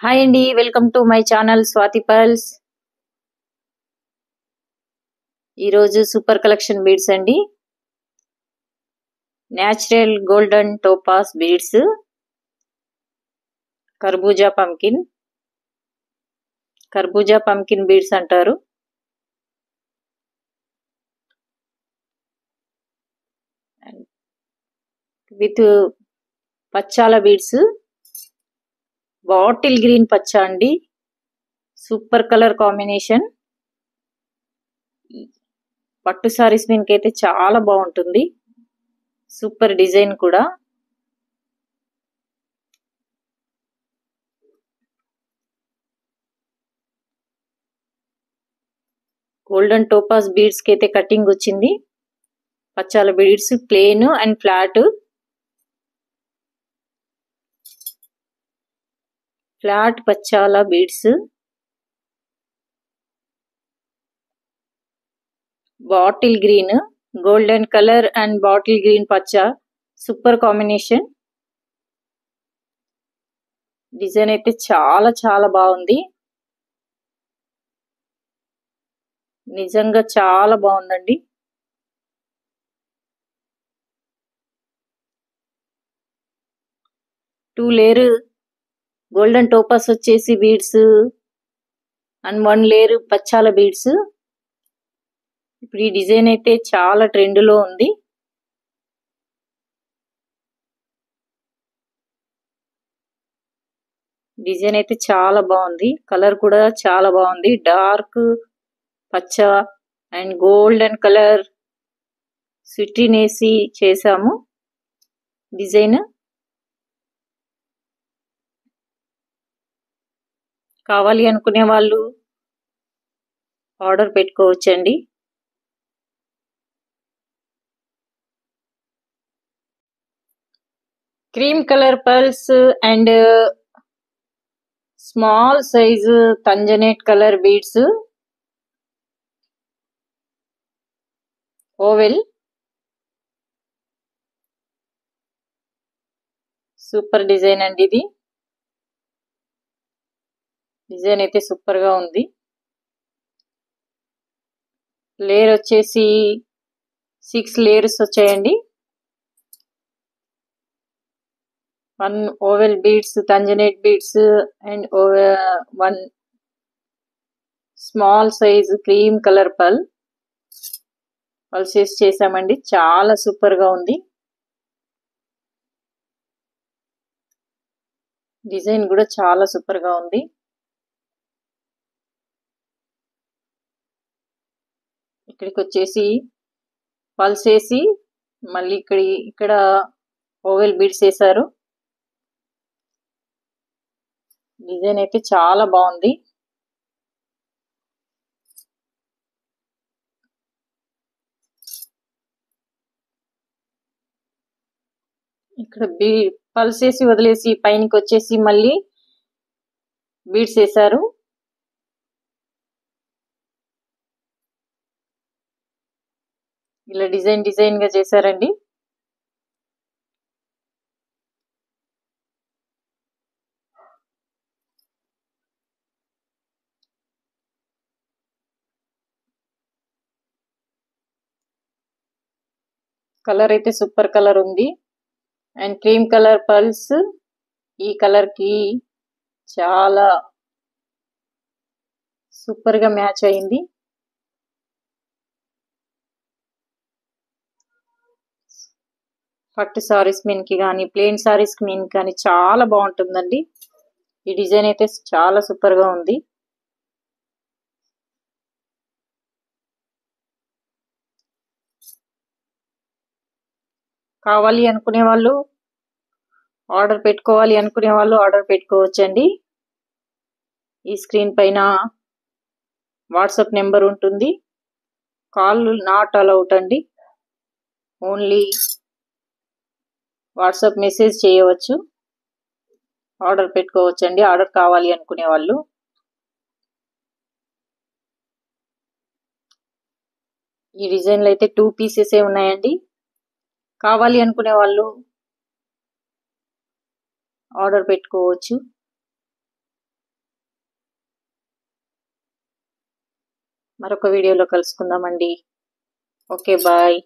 Hi అండి, welcome to my channel Swathi pearls. ఈరోజు super collection beads అండి. న్యాచురల్ గోల్డెన్ టోపాస్ బీడ్స్, కర్బూజా pumpkin beads అంటారు. విత్ పచ్చాల బీడ్స్, బాటిల్ గ్రీన్ పచ్చ అండి. Super colour combination. పట్టు సారీస్ మీదకైతే చాలా బాగుంటుంది. సూపర్ డిజైన్ కూడా. గోల్డెన్ టోపాస్ బీడ్స్ కి అయితే కటింగ్ వచ్చింది. పచ్చాల బీడ్స్ ప్లేన్ అండ్ ఫ్లాట్ పచ్చాల beads, bottle green, golden colour and bottle green పచ్చ, సూపర్ కాంబినేషన్. డిజైన్ అయితే చాలా చాలా బాగుంది. నిజంగా చాలా బాగుందండి. టూ లేయర్ గోల్డెన్ టోపాస్ వచ్చేసి బీడ్స్ అండ్ 1 లేయర్ పచ్చాల బీడ్స్. ఇప్పుడు ఈ డిజైన్ అయితే చాలా ట్రెండ్ లో ఉంది. డిజైన్ అయితే చాలా బాగుంది. కలర్ కూడా చాలా బాగుంది. డార్క్ పచ్చ అండ్ గోల్డెన్ కలర్ స్విట్రిన్ వేసి చేసాము డిజైన్. కావాలి అనుకునే వాళ్ళు ఆర్డర్ పెట్టుకోవచ్చండి. Cream colour pearls and small size tanzanite colour beads, oval. Super design అండి ఇది. డిజైన్ అయితే సూపర్ గా ఉంది. లేయర్ వచ్చేసి 6 లేయర్స్ వచ్చాయండి. 1 oval beads, tanzanite beads and 1 small size cream colour పల్సేస్ చేసామండి. చాలా సూపర్ గా ఉంది. డిజైన్ కూడా చాలా సూపర్ గా ఉంది. ఇక్కడికి వచ్చేసి పల్స్ వేసి మళ్ళీ ఇక్కడ ఓవెల్ బీడ్స్ వేసారు. డిజైన్ అయితే చాలా బాగుంది. ఇక్కడ పల్స్ వేసి వదిలేసి పైనకి వచ్చేసి మళ్ళీ బీడ్స్ వేసారు. ఇలా డిజైన్ గా చేశారండి. కలర్ అయితే సూపర్ కలర్ ఉంది. అండ్ క్రీమ్ కలర్ పర్ల్స్ ఈ కలర్ కి చాలా సూపర్ గా మ్యాచ్ అయింది. పట్టు సారీస్ మీన్కి కానీ ప్లెయిన్ సారీస్ మీన్కి కానీ చాలా బాగుంటుందండి. ఈ డిజైన్ అయితే చాలా సూపర్ గా ఉంది. కావాలి అనుకునే వాళ్ళు ఆర్డర్ పెట్టుకోవచ్చండి. ఈ స్క్రీన్ పైన వాట్సాప్ నెంబర్ ఉంటుంది. కాల్ నాట్ అలౌడ్ అండి. ఓన్లీ వాట్సాప్ మెసేజ్ చేయవచ్చు. ఆర్డర్ పెట్టుకోవచ్చండి. ఆర్డర్ కావాలి అనుకునే వాళ్ళు. ఈ డిజైన్లు అయితే 2 పీసెస్ ఉన్నాయండి. కావాలి అనుకునే వాళ్ళు ఆర్డర్ పెట్టుకోవచ్చు. మరొక వీడియోలో కలుసుకుందామండి. Okay bye.